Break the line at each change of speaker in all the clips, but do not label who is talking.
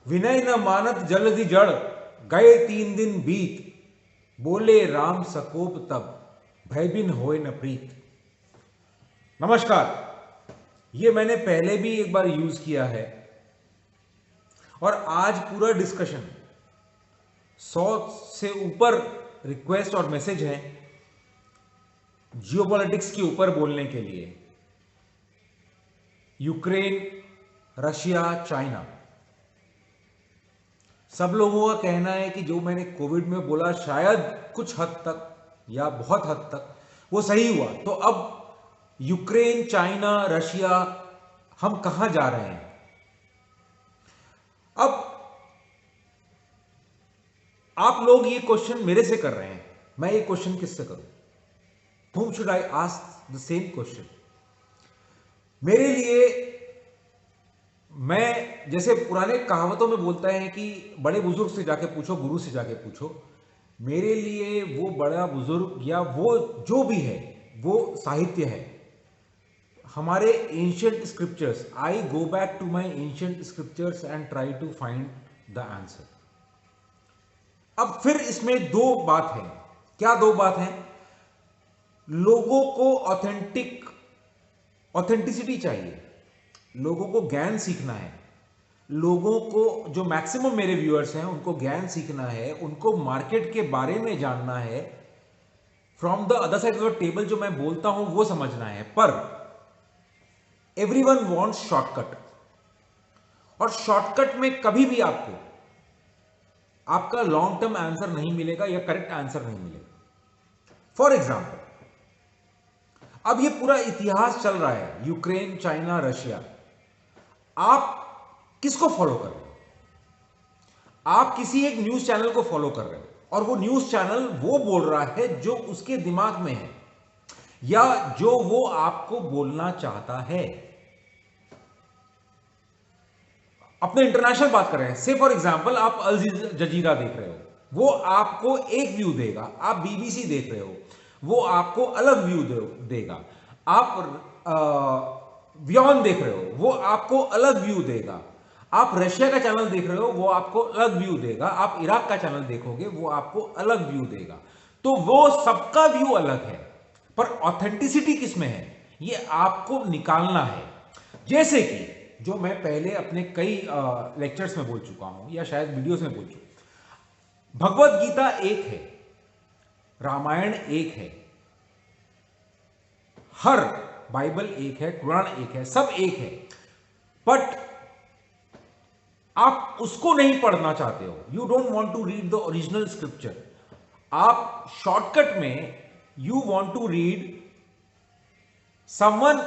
विनय न मानत जलधि जड़, गए 3 दिन बीत, बोले राम सकोप तब, भय बिन होए न प्रीत। नमस्कार। ये मैंने पहले भी एक बार यूज किया है और आज पूरा डिस्कशन 100 से ऊपर रिक्वेस्ट और मैसेज हैं जियोपॉलिटिक्स के ऊपर बोलने के लिए। यूक्रेन, रशिया, चाइना, सब लोगों का कहना है कि जो मैंने कोविड में बोला शायद कुछ हद तक या बहुत हद तक वो सही हुआ। तो अब यूक्रेन, चाइना, रशिया, हम कहां जा रहे हैं? अब आप लोग ये क्वेश्चन मेरे से कर रहे हैं, मैं ये क्वेश्चन किससे करूं? whom should I ask the same question? मेरे लिए, मैं जैसे पुराने कहावतों में बोलता है कि बड़े बुजुर्ग से जाके पूछो, गुरु से जाके पूछो। मेरे लिए वो बड़ा बुजुर्ग या वो जो भी है वो साहित्य है, हमारे ancient scriptures. I go back to my ancient scriptures and try to find the answer. अब फिर इसमें दो बात है। क्या दो बात है? लोगों को ऑथेंटिसिटी चाहिए, लोगों को ज्ञान सीखना है, लोगों को, जो मैक्सिमम मेरे व्यूअर्स हैं उनको ज्ञान सीखना है, उनको मार्केट के बारे में जानना है, from the other side of the table जो मैं बोलता हूं वो समझना है। पर एवरीवन वांट्स शॉर्टकट, और शॉर्टकट में कभी भी आपको आपका लॉन्ग टर्म आंसर नहीं मिलेगा या करेक्ट आंसर नहीं मिलेगा। फॉर एग्जाम्पल, अब ये पूरा इतिहास चल रहा है, यूक्रेन, चाइना, रशिया। आप किसको फॉलो कर रहे हो? आप किसी एक न्यूज चैनल को फॉलो कर रहे हो और वो न्यूज चैनल वो बोल रहा है जो उसके दिमाग में है या जो वो आपको बोलना चाहता है। अपने इंटरनेशनल बात कर रहे हैं, से फॉर एग्जांपल आप अल जजीरा देख रहे हो, वो आपको एक व्यू देगा। आप बीबीसी देख रहे हो, वो आपको अलग व्यू देगा। आप व्योन देख रहे हो, वो आपको अलग व्यू देगा। आप रशिया का चैनल देख रहे हो, वो आपको अलग व्यू देगा। आप इराक का चैनल देखोगे, वो आपको अलग व्यू देगा। तो वो सबका व्यू अलग है, पर ऑथेंटिसिटी किसमें है ये आपको निकालना है। जैसे कि जो मैं पहले अपने कई लेक्चर्स में बोल चुका हूं या शायद वीडियोस में बोल चुका, भगवत गीता एक है, रामायण एक है, हर बाइबल एक है, कुरान एक है, सब एक है। बट आप उसको नहीं पढ़ना चाहते हो, you don't want to read the original scripture. आप शॉर्टकट में you want to read someone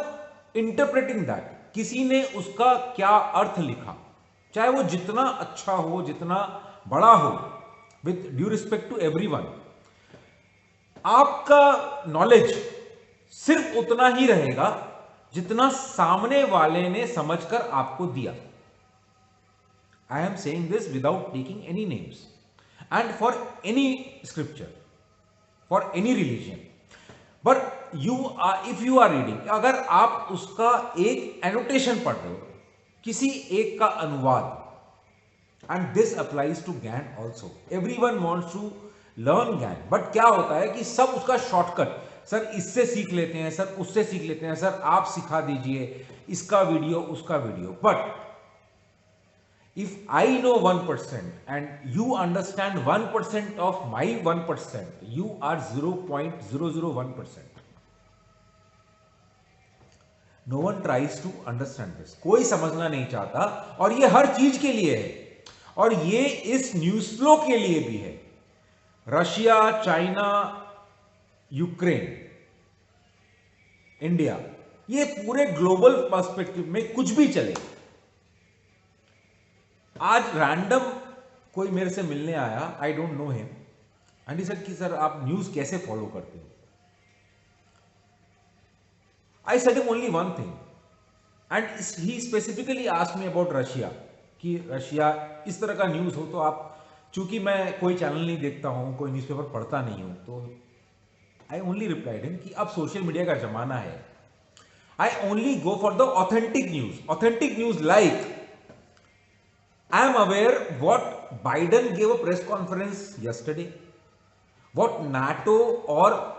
interpreting that, किसी ने उसका क्या अर्थ लिखा, चाहे वो जितना अच्छा हो, जितना बड़ा हो, with due respect to everyone. आपका नॉलेज सिर्फ उतना ही रहेगा जितना सामने वाले ने समझकर आपको दिया। I am saying this without taking any names and for any scripture, for any religion. But if you are reading, अगर आप उसका एक एनोटेशन पढ़ रहे हो, किसी एक का अनुवाद, and this applies to gyan also, everyone wants to learn gyan. But क्या होता है कि सब उसका शॉर्टकट, सर इससे सीख लेते हैं, सर उससे सीख लेते हैं, सर आप सिखा दीजिए, इसका वीडियो, उसका video. But if I know 1% and you understand 1% of my 1%, you are 0.001%. No one tries to understand this. कोई समझना नहीं चाहता, और ये हर चीज के लिए है, और ये इस न्यूज फ्लो के लिए भी है। रशिया, चाइना, यूक्रेन, इंडिया, ये पूरे ग्लोबल पर्सपेक्टिव में कुछ भी चले। आज रैंडम कोई मेरे से मिलने आया, आई don't know him, and he said कि सर आप न्यूज कैसे फॉलो करते हो? I said him only one thing, and he specifically asked me about Russia, कि रशिया इस तरह का न्यूज हो तो आप, चूंकि मैं कोई चैनल नहीं देखता हूं, कोई न्यूज़पेपर पढ़ता नहीं हूं, तो आई ओनली रिप्लाइड हिम कि अब सोशल मीडिया का जमाना है, I only go for the authentic news. Authentic news like I am aware what Biden gave a press conference yesterday, what NATO or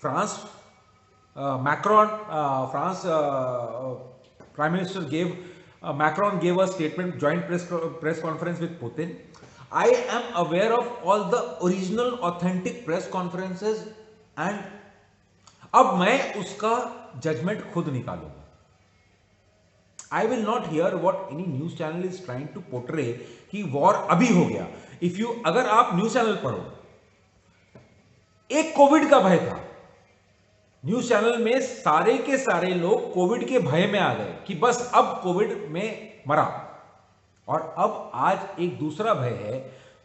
France, Macron, France Prime Minister gave, Macron gave a statement, joint press conference with Putin. I am aware of all the original authentic press conferences and अब मैं उसका judgement खुद निकालूंगा. I will not hear what any news channel is trying to portray कि war अभी हो गया. If you, अगर आप न्यूज चैनल पढ़ो, एक कोविड का भय था, न्यूज चैनल में सारे के सारे लोग कोविड के भय में आ गए कि बस अब कोविड में मरा, और अब आज एक दूसरा भय है,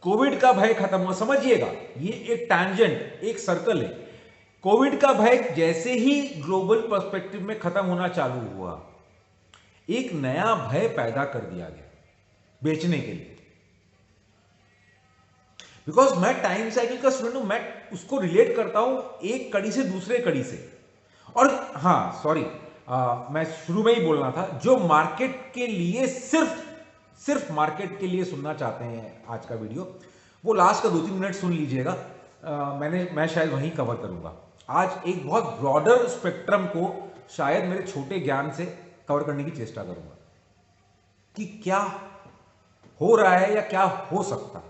कोविड का भय खत्म हुआ. समझिएगा, ये एक टैंजेंट, एक सर्कल है. कोविड का भय जैसे ही ग्लोबल पर्सपेक्टिव में खत्म होना चालू हुआ, एक नया भय पैदा कर दिया गया बेचने के लिए. बिकॉज मैं टाइम साइकिल का स्टूडेंट हूं, मैं उसको रिलेट करता हूं एक कड़ी से दूसरे कड़ी से. और हाँ सॉरी, मैं शुरू में ही बोलना था, जो मार्केट के लिए सिर्फ मार्केट के लिए सुनना चाहते हैं आज का वीडियो, वो लास्ट का 2-3 मिनट सुन लीजिएगा. मैं शायद वहीं कवर करूंगा. आज एक बहुत ब्रॉडर स्पेक्ट्रम को शायद मेरे छोटे ज्ञान से कवर करने की चेष्टा करूंगा कि क्या हो रहा है या क्या हो सकता है.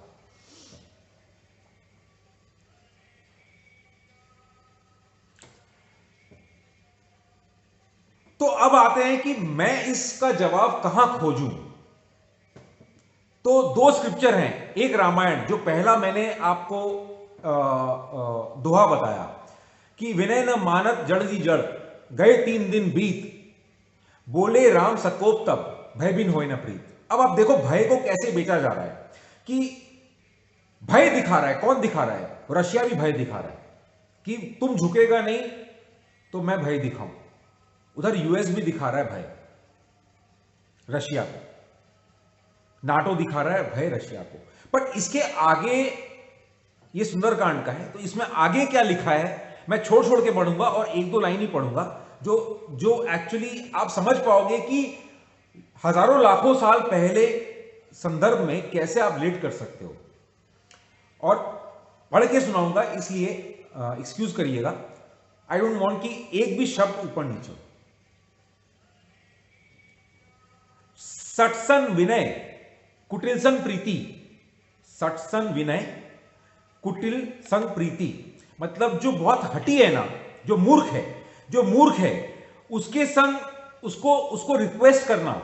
तो अब आते हैं कि मैं इसका जवाब कहां खोजूं. तो 2 स्क्रिप्चर हैं, एक रामायण, जो पहला मैंने आपको दोहा बताया कि विनय न मानत जड़ जी जड़, गए 3 दिन बीत, बोले राम सकोप तब, भय बिन होय न प्रीत. अब आप देखो भय को कैसे बेचा जा रहा है कि भय दिखा रहा है. कौन दिखा रहा है? रशिया भी भय दिखा रहा है कि तुम झुकेगा नहीं तो मैं भय दिखाऊं. उधर यूएस भी दिखा रहा है भय रशिया को, नाटो दिखा रहा है भय रशिया को. बट इसके आगे, ये सुंदरकांड का है, तो इसमें आगे क्या लिखा है मैं छोड़ छोड़ के पढ़ूंगा और 1-2 लाइन ही पढ़ूंगा, जो एक्चुअली आप समझ पाओगे कि हजारों लाखों साल पहले संदर्भ में कैसे आप रिलेट कर सकते हो. और पढ़ के सुनाऊंगा, इसलिए एक्सक्यूज करिएगा. आई डोंट वांट कि एक भी शब्द ऊपर नीचे हो. सटसन विनय कुटिल संग प्रीति, सटसन विनय कुटिल संग प्रीति, मतलब जो बहुत हठी है ना, जो मूर्ख है उसके संग उसको रिक्वेस्ट करना,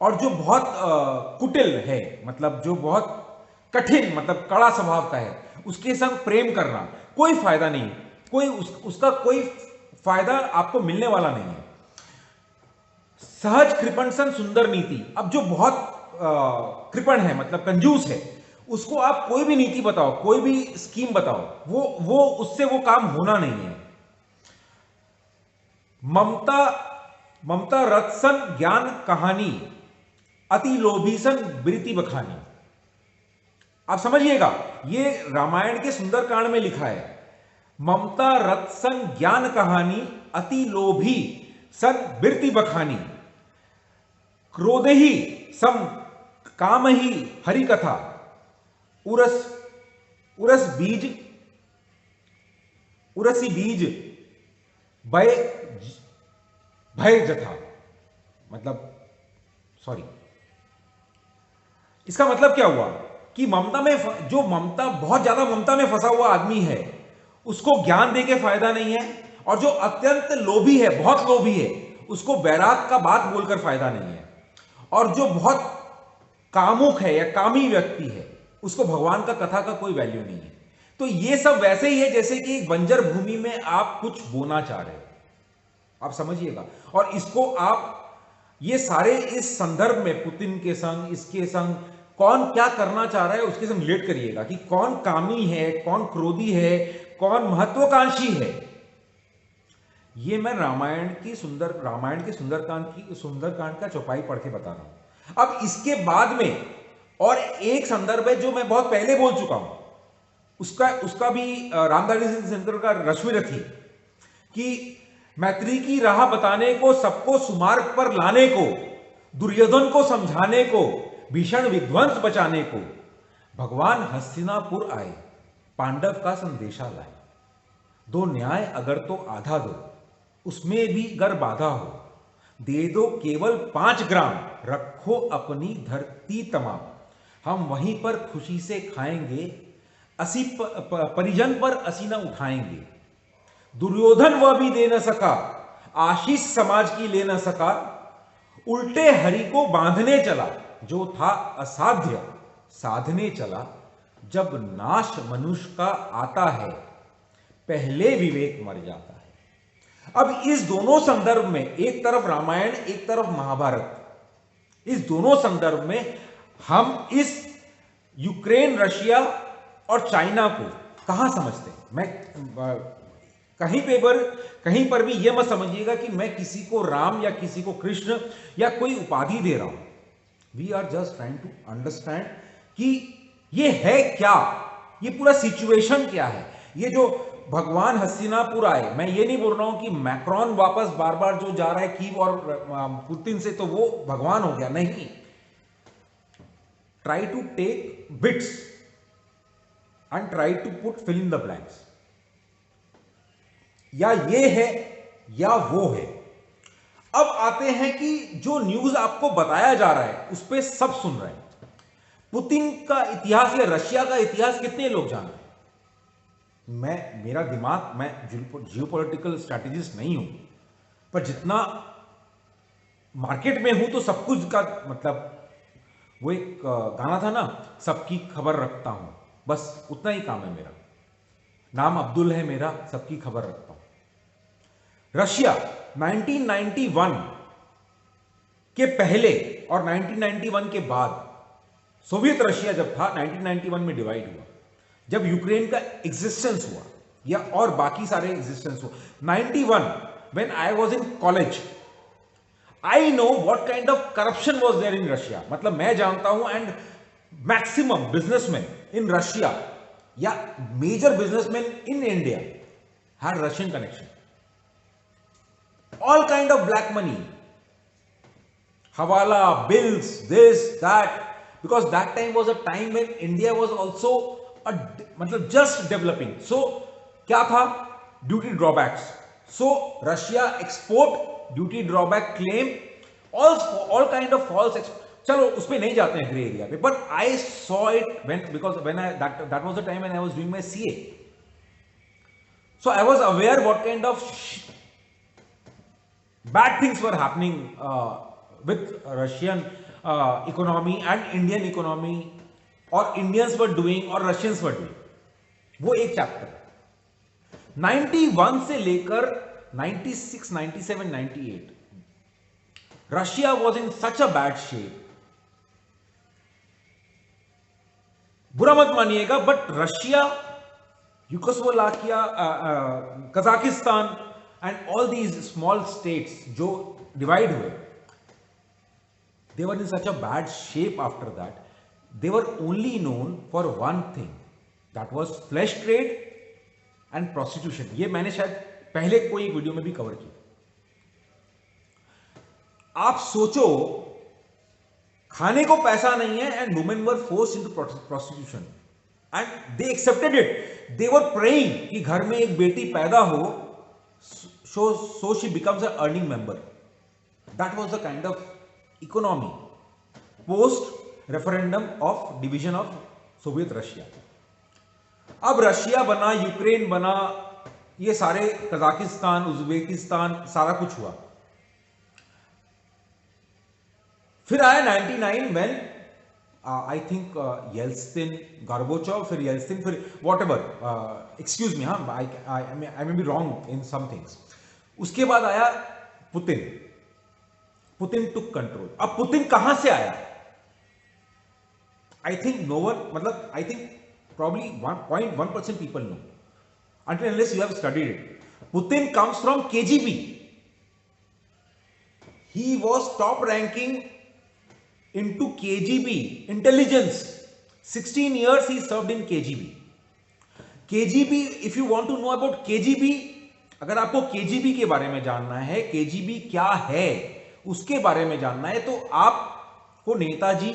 और जो बहुत कुटिल है, मतलब जो बहुत कठिन, मतलब कड़ा स्वभाव का है, उसके संग प्रेम करना, कोई फायदा नहीं, उसका कोई फायदा आपको मिलने वाला नहीं है. सहज कृपण सन सुंदर नीति, अब जो बहुत कृपण है, मतलब कंजूस है, उसको आप कोई भी नीति बताओ, कोई भी स्कीम बताओ, वो उससे वो काम होना नहीं है. ममता रत्सन ज्ञान कहानी, अति लोभी सन वृत्ति बखानी. आप समझिएगा, ये रामायण के सुंदरकांड में लिखा है. ममता रत्सन ज्ञान कहानी, अति लोभी सन वृत्ति बखानी, क्रोध ही सम काम ही हरि कथा, उरसी बीज भय जथा. मतलब सॉरी, इसका मतलब क्या हुआ कि बहुत ज्यादा ममता में फंसा हुआ आदमी है, उसको ज्ञान देके फायदा नहीं है, और जो अत्यंत लोभी है, बहुत लोभी है, उसको बैराग का बात बोलकर फायदा नहीं है, और जो बहुत कामुक है या कामी व्यक्ति है, उसको भगवान का कथा का कोई वैल्यू नहीं है. तो ये सब वैसे ही है जैसे कि एक बंजर भूमि में आप कुछ बोना चाह रहे हो. आप समझिएगा, और इसको आप ये सारे इस संदर्भ में पुतिन के संग, इसके संग कौन क्या करना चाह रहा है उसके संग रिलेट करिएगा कि कौन कामी है, कौन क्रोधी है, कौन महत्वाकांक्षी है. ये मैं रामायण के सुंदरकांड का चौपाई पढ़ के बता रहा हूं. अब इसके बाद में और एक संदर्भ है जो मैं बहुत पहले बोल चुका हूं, उसका भी रामधारी सिंह का रश्मि रखी कि मैत्री की राह बताने को, सबको सुमार्ग पर लाने को, दुर्योधन को समझाने को, भीषण विध्वंस बचाने को भगवान हस्तिनापुर आए, पांडव का संदेशा लाए। दो न्याय अगर तो आधा दो, उसमें भी गर बाधा हो। दे दो केवल 5 ग्राम, रखो अपनी धरती तमाम। हम वहीं पर खुशी से खाएंगे, असी परिजन पर असी न उठाएंगे। दुर्योधन वह भी दे न सका, आशीष समाज की ले न सका। उल्टे हरि को बांधने चला, जो था असाध्य साधने चला। जब नाश मनुष्य का आता है, पहले विवेक मर जाता है। अब इस दोनों संदर्भ में, एक तरफ रामायण एक तरफ महाभारत, इस दोनों संदर्भ में हम इस यूक्रेन, रशिया और चाइना को कहां समझते हैं? मैं कहीं पर भी यह मत समझिएगा कि मैं किसी को राम या किसी को कृष्ण या कोई उपाधि दे रहा हूं। We are just trying to understand कि ये है क्या, ये पूरा सिचुएशन क्या है। ये जो भगवान हस्तिनापुर आए, मैं ये नहीं बोल रहा हूं कि मैक्रोन वापस बार बार जो जा रहा है कीव और पुतिन से, तो वो भगवान हो गया, नहीं। Try to take bits and try to put fill in the blanks. या ये है या वो है। अब आते हैं कि जो न्यूज आपको बताया जा रहा है उस पर सब सुन रहे हैं। पुतिन का इतिहास या रशिया का इतिहास कितने लोग जानते हैं? मेरा दिमाग, मैं जियोपॉलिटिकल स्ट्रैटेजिस्ट नहीं हूं, पर जितना मार्केट में हूं तो सब कुछ का मतलब, वो एक गाना था ना, सबकी खबर रखता हूं, बस उतना ही काम है मेरा। नाम अब्दुल है मेरा, सबकी खबर रखता हूं। रशिया 1991 के पहले और 1991 के बाद, सोवियत रशिया जब था 1991 में डिवाइड हुआ, जब यूक्रेन का एग्जिस्टेंस हुआ या और बाकी सारे एग्जिस्टेंस हुआ। 91 when I was in college, I know what kind of corruption was there in Russia. मतलब मैं जानता हूं, and maximum businessman in Russia या major businessman in India had Russian connection. All kind of black money, hawala, bills, this, that, because that time was a time when India was also मतलब just developing. So क्या था? Duty drawbacks. So Russia export duty drawback claim, all kind of false. चलो उस पे नहीं जाते हैं grey area पे, but I saw it when that was the time when I was doing my CA. So I was aware what kind of bad things were happening with Russian economy and Indian economy, और Indians were doing और Russians were doing। वो एक chapter 91 से लेकर 96, 97, 98 Russia was in such a bad shape. बुरा मत मानिएगा, but Russia, Yugoslavia, Kazakhstan and all these small states जो divide हुए, they were in such a bad shape after that. They were only known for one thing, that was flesh trade and prostitution. ये मैंने शायद पहले कोई video में भी cover किया। आप सोचो, खाने को पैसा नहीं है and women were forced into prostitution and they accepted it. They were praying कि घर में एक बेटी पैदा हो, so she becomes an earning member. That was the kind of economy post referendum of division of Soviet Russia. अब Russia बना, Ukraine बना, ये सारे कजाकिस्तान, उज्बेकिस्तान, सारा कुछ हुआ। फिर आया 99 when I think Yeltsin, Gorbachev, फिर Yeltsin, फिर whatever, excuse me, हाँ, I may be wrong in some things. उसके बाद आया पुतिन। पुतिन टुक कंट्रोल। अब पुतिन कहां से आया? आई थिंक नो वन, मतलब I think probably 1.1% people know until unless you have studied it. Putin comes from KGB. He was top ranking into KGB intelligence. 16 years he served in KGB. KGB, if you want to know about KGB, अगर आपको KGB के बारे में जानना है, KGB क्या है उसके बारे में जानना है, तो आपको नेताजी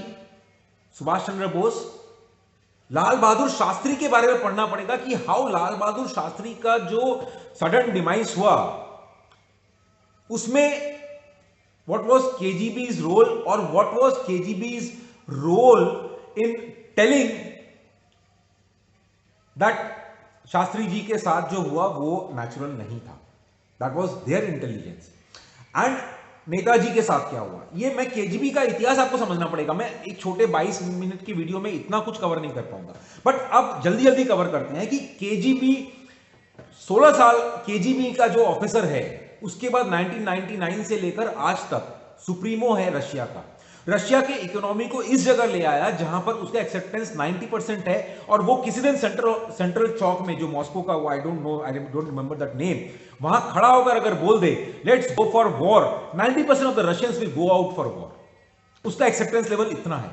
सुभाष चंद्र बोस, लाल बहादुर शास्त्री के बारे में पढ़ना पड़ेगा कि हाउ लाल बहादुर शास्त्री का जो सडन डिमाइस हुआ, उसमें व्हाट वाज केजीबीज रोल और what was KGB's role in telling that Shastri ji के साथ जो हुआ वो नेचुरल नहीं था, that was there intelligence. And Netaji के साथ क्या हुआ, ये मैं केजीबी का इतिहास आपको समझना पड़ेगा। मैं एक छोटे 22 मिनट की वीडियो में इतना कुछ कवर नहीं कर पाऊंगा, बट अब जल्दी जल्दी कवर करते हैं कि केजीबी 16 साल केजीबी का जो ऑफिसर है, उसके बाद 1999 से लेकर आज तक सुप्रीमो है रशिया का। रशिया के इकोनॉमी को इस जगह ले आया जहां पर उसका एक्सेप्टेंस 90% है, और वो किसी दिन सेंट्रल चौक में जो मॉस्को का, I don't know, I don't remember that name, वहां खड़ा होकर अगर बोल दे let's go for war, 90% of the Russians will go out for war. उसका एक्सेप्टेंस लेवल इतना है।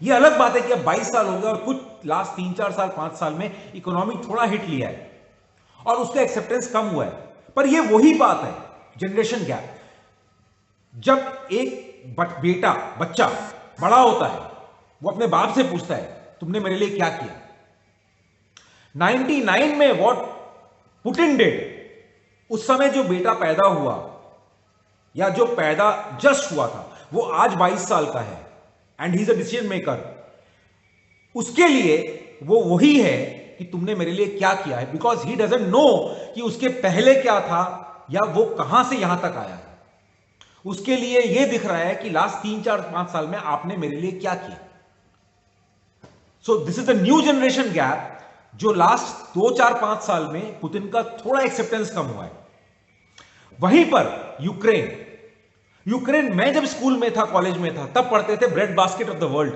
ये अलग बात है कि अब 22 साल हो गए और कुछ लास्ट 3-4 साल 5 साल में इकोनॉमी थोड़ा हिट लिया है और उसका एक्सेप्टेंस कम हुआ है, पर ये वही बात है, जनरेशन गैप। जब एक बच्चा बड़ा होता है, वो अपने बाप से पूछता है तुमने मेरे लिए क्या किया। 99 में व्हाट पुतिन डिड, उस समय जो बेटा पैदा हुआ या जो पैदा जस्ट हुआ था, वो आज 22 साल का है and he is a decision maker. उसके लिए वो वही है कि तुमने मेरे लिए क्या किया है, बिकॉज ही डजंट नो कि उसके पहले क्या था या वो कहां से यहां तक आया है। उसके लिए ये दिख रहा है कि लास्ट 3-4-5 साल में आपने मेरे लिए क्या किया। So this is the new generation gap, जो लास्ट 2-4-5 साल में पुतिन का थोड़ा एक्सेप्टेंस कम हुआ है। वहीं पर यूक्रेन मैं जब स्कूल में था, कॉलेज में था, तब पढ़ते थे bread basket of the world.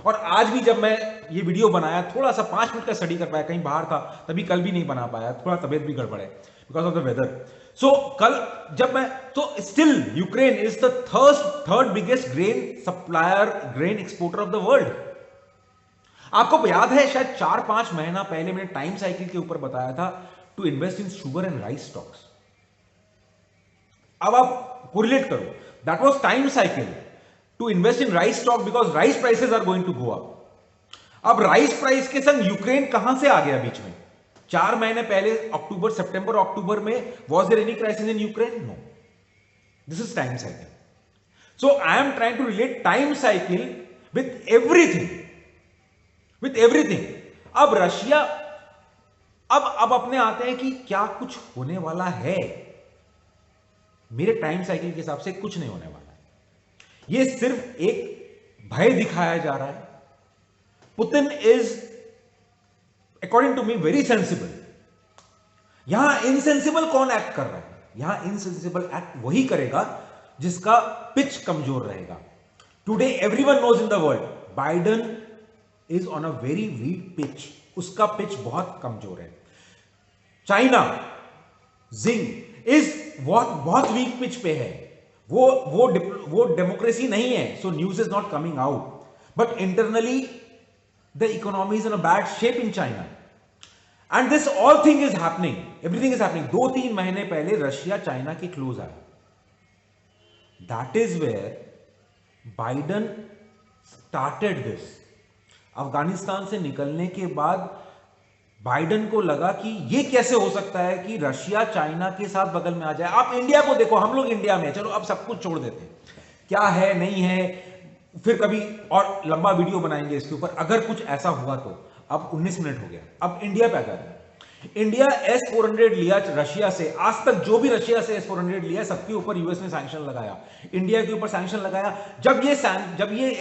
और आज भी जब मैं ये वीडियो बनाया, थोड़ा सा 5 मिनट का स्टडी कर पाया, कहीं बाहर था तभी, कल भी नहीं बना पाया, थोड़ा तबियत भी गड़बड़ है बिकॉज ऑफ द वेदर। सो कल जब मैं, तो still Ukraine is the third biggest grain supplier, grain exporter of the world. आपको याद है शायद 4-5 महीना पहले मैंने टाइम साइकिल के ऊपर बताया था to invest in sugar and rice stocks. अब आप कोरिलेट करो, that was time cycle to invest in rice stock because rice prices are going to go up. अब राइस प्राइस के संग यूक्रेन कहां से आ गया बीच में? 4 महीने पहले अक्टूबर, सितंबर अक्टूबर में was there any crisis in Ukraine? No, this is time cycle. So I am trying to relate time cycle with everything, with everything. अब रशिया, अब अपने आते हैं कि क्या कुछ होने वाला है? मेरे टाइम साइकिल के हिसाब से कुछ नहीं होने वाला है। यह सिर्फ एक भय दिखाया जा रहा है। Putin is according to me very sensible. यहां इनसेंसिबल कौन एक्ट कर रहा है? यहां इनसेंसिबल एक्ट वही करेगा जिसका पिच कमजोर रहेगा। Today everyone knows in the world Biden is on a very weak pitch, उसका पिच बहुत कमजोर है। चाइना जिंग इज बहुत वीक पिच पे है, वो डेमोक्रेसी नहीं है, so news is not coming out, but internally the economy is in a bad shape in China, and this all thing is happening, everything is happening। 2-3 महीने पहले Russia China के close आया, that is where Biden started this। Afghanistan से निकलने के बाद Biden को लगा कि ये कैसे हो सकता है कि रशिया चाइना के साथ बगल में आ जाए। आप इंडिया को देखो, हम लोग इंडिया में, चलो अब सब कुछ छोड़ देते हैं, क्या है नहीं है, फिर कभी और लंबा वीडियो बनाएंगे इसके ऊपर अगर कुछ ऐसा हुआ तो। अब 19 मिनट हो गया, अब इंडिया पे आ जाते हैं। इंडिया S-400 लिया रशिया से, आज तक जो भी रशिया से S-400 लिया सबके ऊपर यूएस ने सैंक्शन लगाया, इंडिया के ऊपर सैंक्शन लगाया। जब ये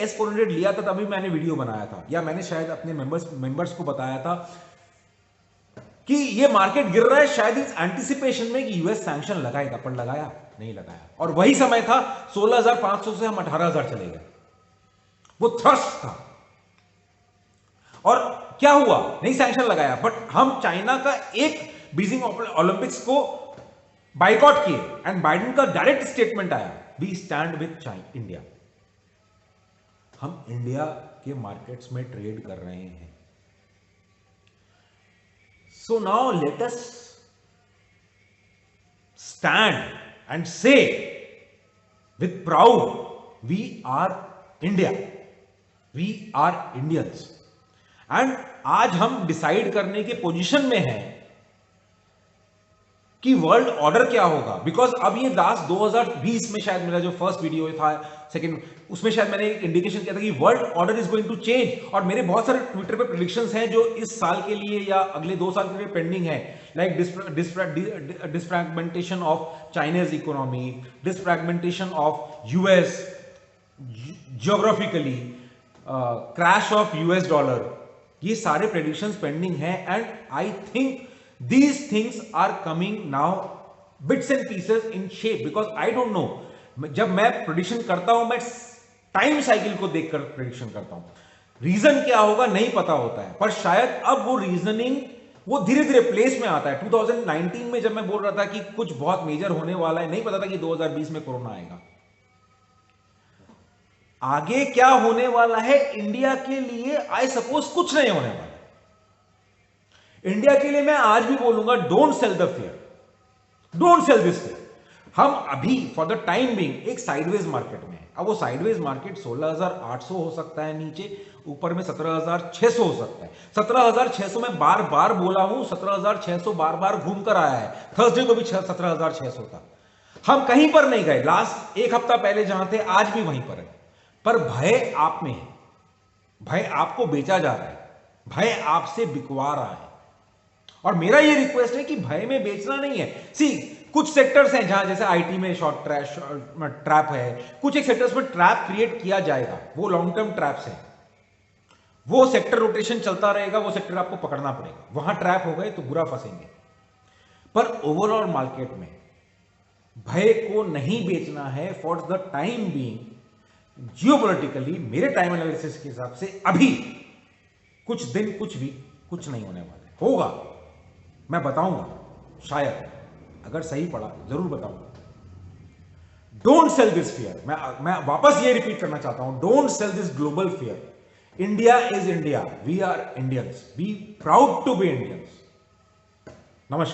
S-400 लिया था तभी मैंने वीडियो बनाया था, या मैंने शायद अपने मेंबर्स को बताया था कि ये मार्केट गिर रहा है, शायद इस एंटिसिपेशन में कि यूएस सैंक्शन लगाएगा, पर लगाया नहीं लगाया। और वही समय था 16,500 से हम 18,000 चले गए, वो थ्रस्ट था। और क्या हुआ? नहीं सैंक्शन लगाया, बट हम चाइना का एक बीजिंग ओलंपिक्स को बाइकॉट किए, एंड बाइडेन का डायरेक्ट स्टेटमेंट आया, वी स्टैंड विथ इंडिया। हम इंडिया के मार्केट्स में ट्रेड कर रहे हैं। So now let us stand and say with proud, we are India. We are Indians. And आज हम डिसाइड करने के पोजीशन में हैं कि वर्ल्ड ऑर्डर क्या होगा। बिकॉज अब ये लास्ट 2020 में शायद मेरा जो फर्स्ट वीडियो था, सेकंड, उसमें शायद मैंने एक इंडिकेशन किया था कि world order is going to change. और मेरे बहुत सारे ट्विटर पे प्रेडिक्शंस हैं जो इस साल के लिए या अगले 2 साल के लिए पेंडिंग है, like disfragmentation of Chinese economy, disfragmentation of US geographically, crash of US dollar, ये सारे प्रेडिक्शंस पेंडिंग हैं। And I think these things are coming now bits and pieces in shape, because I don't know, जब मैं prediction करता हूं मैं time cycle को देखकर प्रेडिक्शन करता हूं। रीजन क्या होगा नहीं पता होता है, पर शायद अब वो रीजनिंग वो धीरे धीरे प्लेस में आता है। 2019 में जब मैं बोल रहा था कि कुछ बहुत मेजर होने वाला है, नहीं पता था कि 2020 में कोरोना आएगा। आगे क्या होने वाला है इंडिया के लिए, आई सपोज कुछ नहीं होने वाला। इंडिया के लिए मैं आज भी बोलूंगा, don't sell the fear, don't sell this fear. हम अभी फॉर द टाइम बीइंग एक साइडवेज मार्केट में है। अब वो साइडवेज मार्केट 16,800 हो सकता है नीचे, ऊपर में 17,600 हो सकता है। 17,600 में बार बार बोला हूं, 17,600 बार बार घूम कर आया है। थर्सडे को भी 17,600 था। हम कहीं पर नहीं गए, लास्ट एक हफ्ता पहले जहां थे आज भी वहीं पर है। पर भय आप में है, भय आपको बेचा जा रहा है, भय आपसे बिकवा रहा है। और मेरा ये रिक्वेस्ट है कि भय में बेचना नहीं है। सी कुछ सेक्टर्स हैं जहां जैसे आईटी में शॉर्ट ट्रैप है, कुछ एक सेक्टर्स में ट्रैप क्रिएट किया जाएगा, वो लॉन्ग टर्म ट्रैप्स हैं, वो सेक्टर रोटेशन चलता रहेगा, वो सेक्टर आपको पकड़ना पड़ेगा। वहां ट्रैप हो गए तो बुरा फंसेंगे। पर ओवरऑल मार्केट में भय को नहीं बेचना है for the time being. Geopolitically मेरे टाइम एनालिसिस के हिसाब से अभी कुछ दिन, कुछ वीक कुछ नहीं होने वाला है। होगा, मैं बताऊंगा, शायद अगर सही पड़ा जरूर बताऊंगा। Don't sell this fear. मैं वापस ये रिपीट करना चाहता हूं, don't sell this global fear. India is India, we are Indians, be proud to be Indians. नमस्कार।